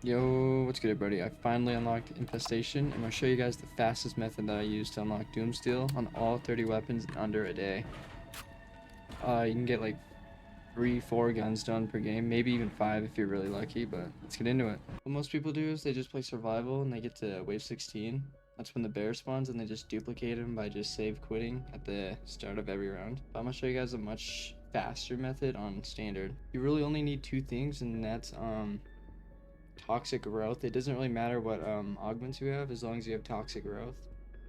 Yo, what's good everybody? I finally unlocked Infestation. I'm going to show you guys the fastest method that I use to unlock Doomsteel on all 30 weapons in under a day. You can get like 3-4 guns done per game, maybe even 5 if you're really lucky, but let's get into it. What most people do is they just play survival and they get to wave 16. That's when the bear spawns and they just duplicate him by just save quitting at the start of every round. But I'm going to show you guys a much faster method on standard. You really only need 2 things, and that's toxic growth. It doesn't really matter what augments you have as long as you have toxic growth.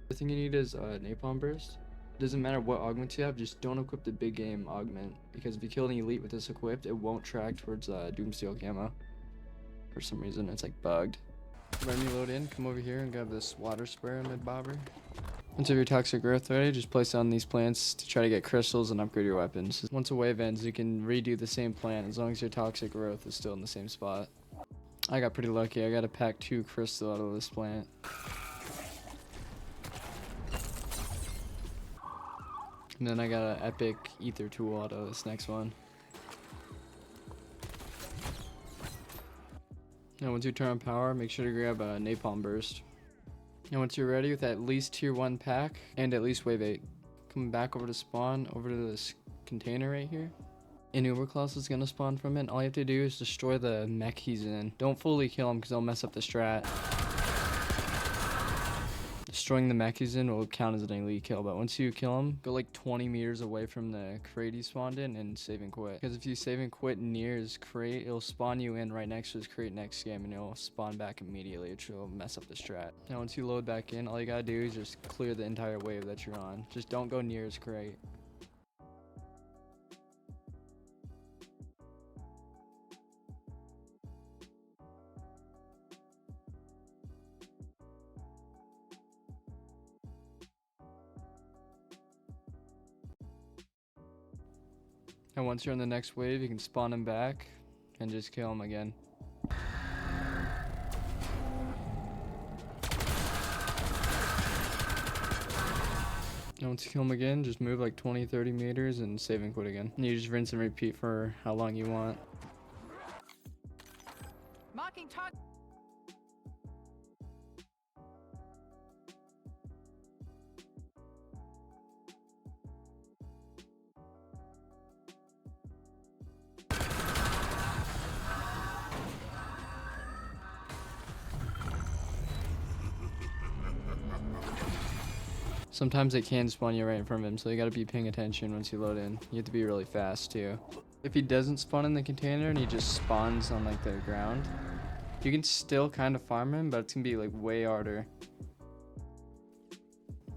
The thing you need is napalm burst. It doesn't matter what augments you have, just don't equip the big game augment, because if you kill an elite with this equipped, it won't track towards Doomsteel camo. For some reason it's like bugged. When you load in, come over here and grab this water sprayer mid bobber. Once you have your toxic growth ready, just place it on these plants to try to get crystals and upgrade your weapons. Once a wave ends, you can redo the same plant as long as your toxic growth is still in the same spot. I got pretty lucky. I got a pack 2 crystal out of this plant. And then I got an epic ether tool out of this next one. Now once you turn on power, make sure to grab a napalm burst. And once you're ready with at least tier 1 pack and at least wave 8, come back over to spawn, over to this container right here. An Uber class is gonna spawn from it. All you have to do is destroy the mech he's in. Don't fully kill him because they'll mess up the strat. Destroying the mech he's in will count as an elite kill, but once you kill him, go like 20 meters away from the crate he spawned in and save and quit. Because if you save and quit near his crate, it'll spawn you in right next to his crate next game and it'll spawn back immediately, which will mess up the strat. Now once you load back in, all you gotta do is just clear the entire wave that you're on. Just don't go near his crate. And once you're on the next wave, you can spawn him back and just kill him again. And once you kill him again, just move like 20-30 meters and save and quit again. And you just rinse and repeat for how long you want. Mocking talk. Sometimes it can spawn you right in front of him, so you gotta be paying attention once you load in. You have to be really fast too. If he doesn't spawn in the container and he just spawns on like the ground, you can still kind of farm him, but it's gonna be like way harder.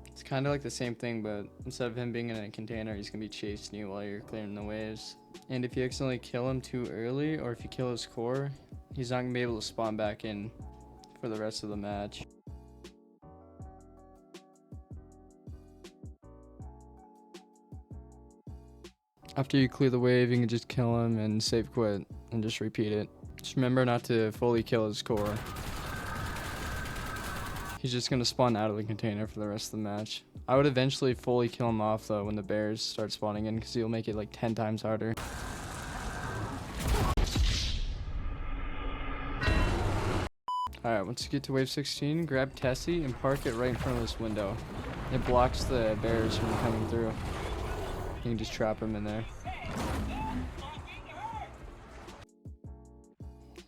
It's kind of like the same thing, but instead of him being in a container, he's gonna be chasing you while you're clearing the waves. And if you accidentally kill him too early, or if you kill his core, he's not gonna be able to spawn back in for the rest of the match. After you clear the wave, you can just kill him and save quit and just repeat it. Just remember not to fully kill his core. He's just gonna spawn out of the container for the rest of the match. I would eventually fully kill him off though when the bears start spawning in, because he'll make it like 10 times harder. Alright, once you get to wave 16, grab Tessie and park it right in front of this window. It blocks the bears from coming through. You can just trap him in there.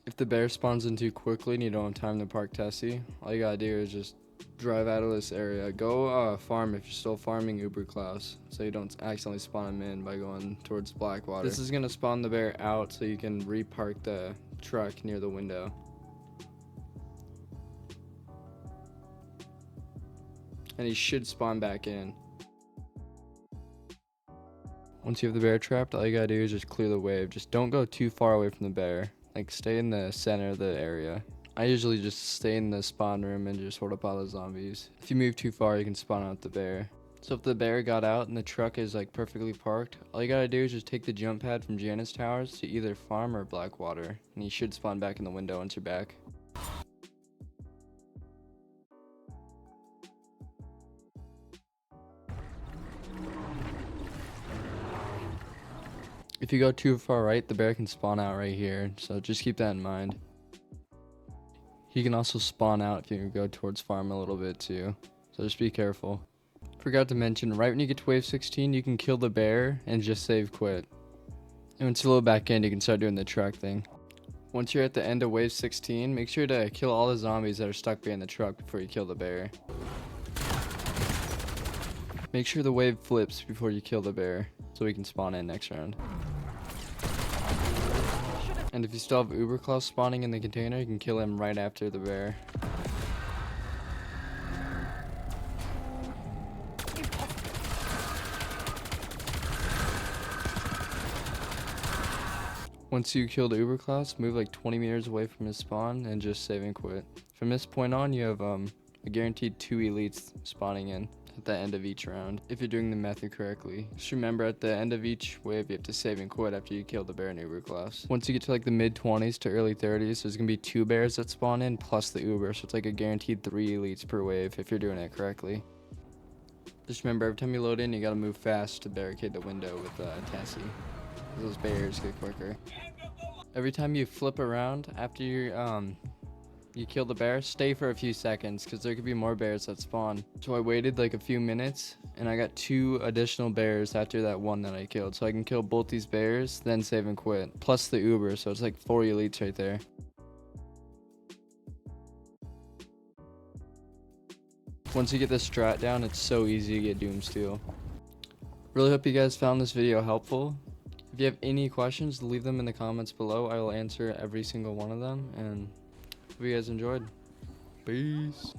If the bear spawns in too quickly and you don't have time to park Tessie, all you gotta do is just drive out of this area. Go farm if you're still farming Uber Klaus, so you don't accidentally spawn him in by going towards Blackwater. This is gonna spawn the bear out so you can repark the truck near the window. And he should spawn back in. Once you have the bear trapped, all you gotta do is just clear the wave. Just don't go too far away from the bear. Like, stay in the center of the area. I usually just stay in the spawn room and just hold up all the zombies. If you move too far, you can spawn out the bear. So if the bear got out and the truck is like perfectly parked, all you gotta do is just take the jump pad from Janus Towers to either farm or Blackwater, and you should spawn back in the window once you're back. If you go too far right, the bear can spawn out right here, so just keep that in mind. He can also spawn out if you go towards farm a little bit too, so just be careful. Forgot to mention, right when you get to wave 16, you can kill the bear and just save quit. And once you load back in, you can start doing the truck thing. Once you're at the end of wave 16, make sure to kill all the zombies that are stuck behind the truck before you kill the bear. Make sure the wave flips before you kill the bear, so we can spawn in next round. And if you still have Uberclaw spawning in the container, you can kill him right after the bear. Once you kill the Uberclaw, move like 20 meters away from his spawn and just save and quit. From this point on, you have a guaranteed 2 elites spawning in at the end of each round, if you're doing the method correctly. Just remember, at the end of each wave, you have to save and quit after you kill the bear and Uberclaw. Once you get to like the mid 20s to early 30s, there's gonna be 2 bears that spawn in plus the Uber, so it's like a guaranteed 3 elites per wave if you're doing it correctly. Just remember, every time you load in, you gotta move fast to barricade the window with Tessie. Those barriers get quicker. Every time you flip around after you kill the bear, stay for a few seconds because there could be more bears that spawn. So I waited like a few minutes and I got 2 additional bears after that one that I killed. So I can kill both these bears, then save and quit. Plus the Uber, so it's like 4 elites right there. Once you get this strat down, it's so easy to get Doomsteel. Really hope you guys found this video helpful. If you have any questions, leave them in the comments below. I will answer every single one of them, and hope you guys enjoyed. Peace.